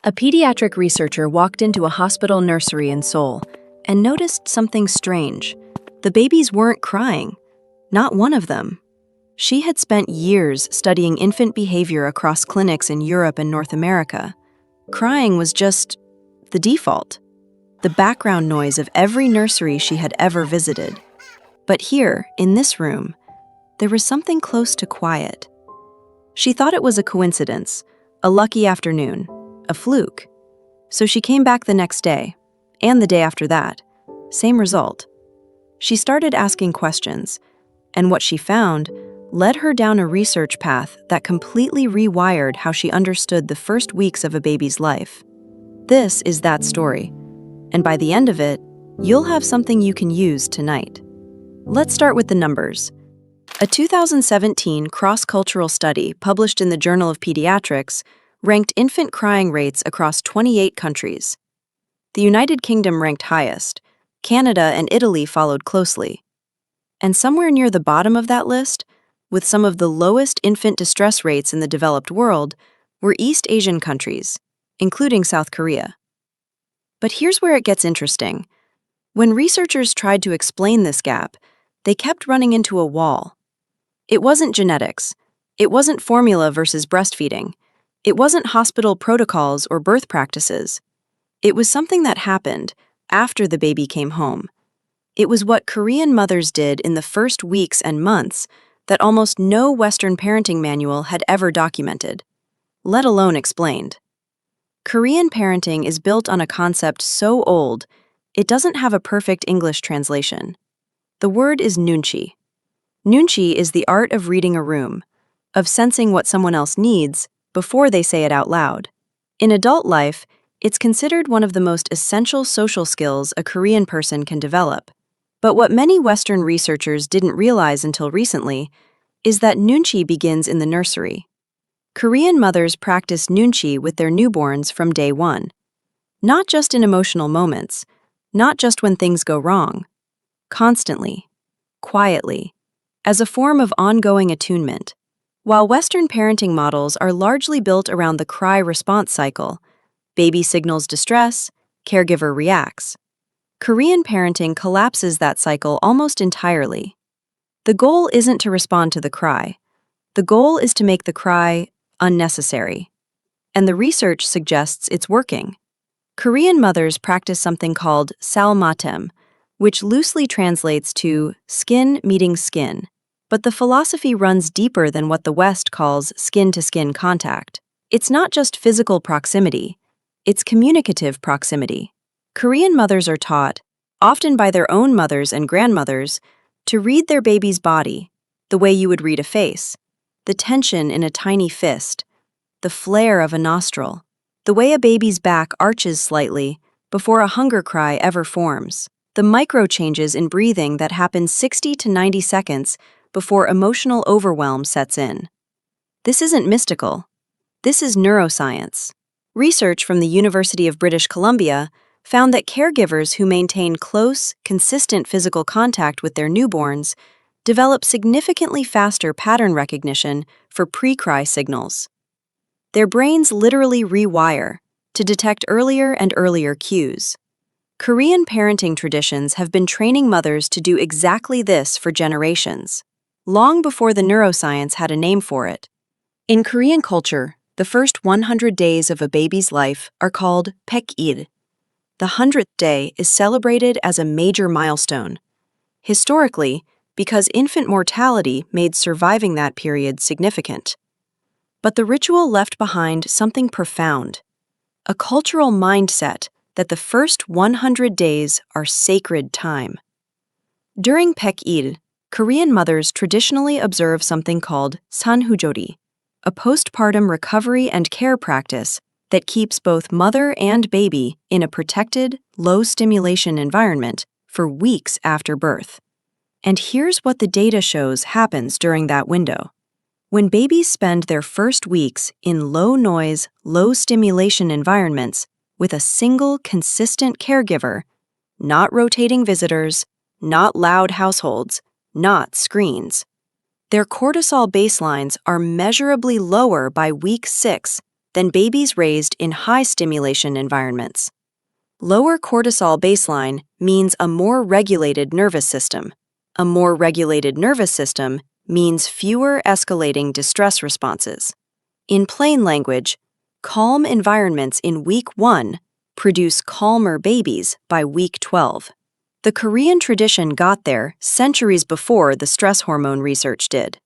A pediatric researcher walked into a hospital nursery in Seoul and noticed something strange. The babies weren't crying. Not one of them. She had spent years studying infant behavior across clinics in Europe and North America. Crying was just the default, the background noise of every nursery she had ever visited. But here, in this room, there was something close to quiet. She thought it was a coincidence, a lucky afternoon, a fluke. So she came back the next day, and the day after that. Same result. She started asking questions, and what she found led her down a research path that completely rewired how she understood the first weeks of a baby's life. This is that story, and by the end of it, you'll have something you can use tonight. Let's start with the numbers. A 2017 cross-cultural study published in the Journal of Pediatrics ranked infant crying rates across 28 countries. The United Kingdom ranked highest. Canada and Italy followed closely. And somewhere near the bottom of that list, with some of the lowest infant distress rates in the developed world, were East Asian countries, including South Korea. But here's where it gets interesting. When researchers tried to explain this gap, they kept running into a wall. It wasn't genetics. It wasn't formula versus breastfeeding. It wasn't hospital protocols or birth practices. It was something that happened after the baby came home. It was what Korean mothers did in the first weeks and months that almost no Western parenting manual had ever documented, let alone explained. Korean parenting is built on a concept so old, it doesn't have a perfect English translation. The word is Nunchi. Nunchi is the art of reading a room, of sensing what someone else needs before they say it out loud. In adult life, it's considered one of the most essential social skills a Korean person can develop. But what many Western researchers didn't realize until recently is that Nunchi begins in the nursery. Korean mothers practice Nunchi with their newborns from day one. Not just in emotional moments, not just when things go wrong. Constantly, quietly, as a form of ongoing attunement. While Western parenting models are largely built around the cry-response cycle, baby signals distress, caregiver reacts. Korean parenting collapses that cycle almost entirely. The goal isn't to respond to the cry. The goal is to make the cry unnecessary. And the research suggests it's working. Korean mothers practice something called Salmatam, which loosely translates to skin meeting skin. But the philosophy runs deeper than what the West calls skin-to-skin contact. It's not just physical proximity, it's communicative proximity. Korean mothers are taught, often by their own mothers and grandmothers, to read their baby's body, the way you would read a face, the tension in a tiny fist, the flare of a nostril, the way a baby's back arches slightly before a hunger cry ever forms, the micro changes in breathing that happen 60 to 90 seconds before emotional overwhelm sets in. This isn't mystical. This is neuroscience. Research from the University of British Columbia found that caregivers who maintain close, consistent physical contact with their newborns develop significantly faster pattern recognition for pre-cry signals. Their brains literally rewire to detect earlier and earlier cues. Korean parenting traditions have been training mothers to do exactly this for generations, long before the neuroscience had a name for it. In Korean culture, the first 100 days of a baby's life are called Paek-il. The 100th day is celebrated as a major milestone, historically because infant mortality made surviving that period significant. But the ritual left behind something profound, a cultural mindset that the first 100 days are sacred time. During Paek-il, Korean mothers traditionally observe something called sanhujori, a postpartum recovery and care practice that keeps both mother and baby in a protected, low-stimulation environment for weeks after birth. And here's what the data shows happens during that window. When babies spend their first weeks in low-noise, low-stimulation environments with a single, consistent caregiver, not rotating visitors, not loud households, not screens, their cortisol baselines are measurably lower by week 6 than babies raised in high-stimulation environments. Lower cortisol baseline means a more regulated nervous system. A more regulated nervous system means fewer escalating distress responses. In plain language, calm environments in week 1 produce calmer babies by week 12. The Korean tradition got there centuries before the stress hormone research did.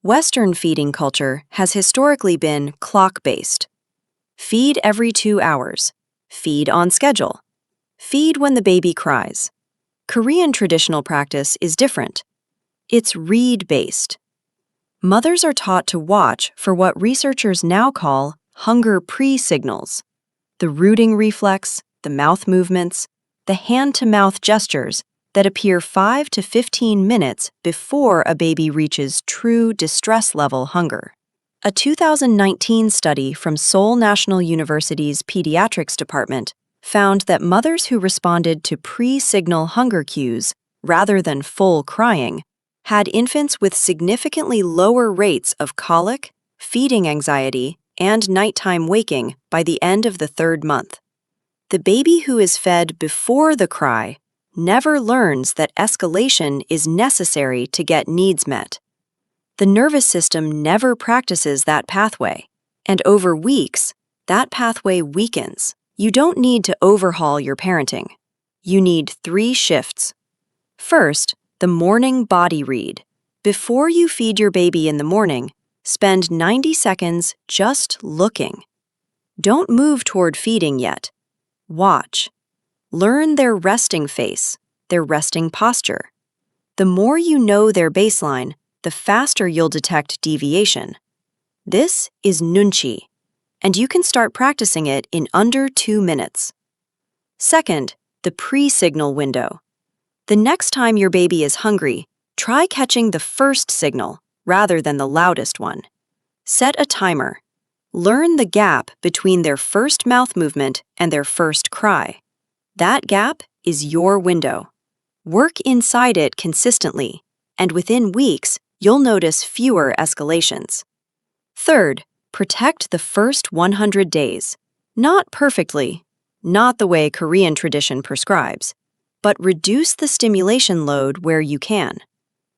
Western feeding culture has historically been clock-based. Feed every 2 hours. Feed on schedule. Feed when the baby cries. Korean traditional practice is different. It's read-based. Mothers are taught to watch for what researchers now call hunger pre-signals. The rooting reflex, the mouth movements, the hand-to-mouth gestures that appear 5 to 15 minutes before a baby reaches true distress-level hunger. A 2019 study from Seoul National University's Pediatrics Department found that mothers who responded to pre-signal hunger cues rather than full crying had infants with significantly lower rates of colic, feeding anxiety, and nighttime waking by the end of the 3rd month. The baby who is fed before the cry never learns that escalation is necessary to get needs met. The nervous system never practices that pathway, and over weeks, that pathway weakens. You don't need to overhaul your parenting. You need 3 shifts. First, the morning body read. Before you feed your baby in the morning, spend 90 seconds just looking. Don't move toward feeding yet. Watch. Learn their resting face, their resting posture. The more you know their baseline, the faster you'll detect deviation. This is Nunchi, and you can start practicing it in under 2 minutes. Second, the pre-signal window. The next time your baby is hungry, try catching the first signal rather than the loudest one. Set a timer. Learn the gap between their first mouth movement and their first cry. That gap is your window. Work inside it consistently, and within weeks, you'll notice fewer escalations. Third, protect the first 100 days. Not perfectly, not the way Korean tradition prescribes, but reduce the stimulation load where you can.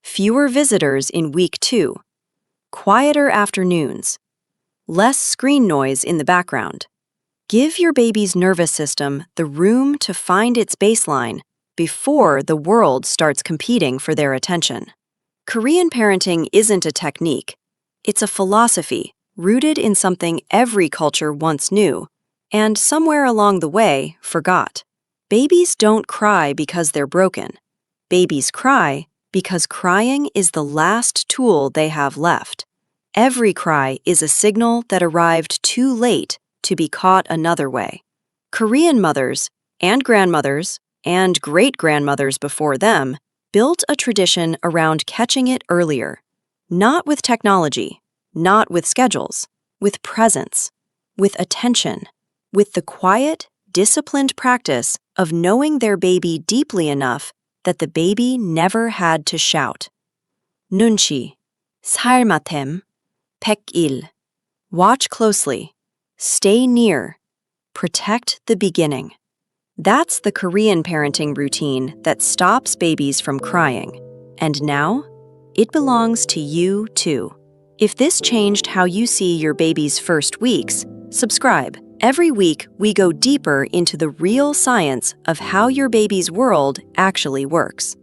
Fewer visitors in week 2. Quieter afternoons. Less screen noise in the background. Give your baby's nervous system the room to find its baseline before the world starts competing for their attention. Korean parenting isn't a technique. It's a philosophy rooted in something every culture once knew and somewhere along the way forgot. Babies don't cry because they're broken. Babies cry because crying is the last tool they have left. Every cry is a signal that arrived too late to be caught another way. Korean mothers and grandmothers and great-grandmothers before them built a tradition around catching it earlier. Not with technology, not with schedules, with presence, with attention, with the quiet, disciplined practice of knowing their baby deeply enough that the baby never had to shout. Nunchi, Salmatam, Paek-il. Watch closely. Stay near. Protect the beginning. That's the Korean parenting routine that stops babies from crying. And now, it belongs to you too. If this changed how you see your baby's first weeks, subscribe. Every week, we go deeper into the real science of how your baby's world actually works.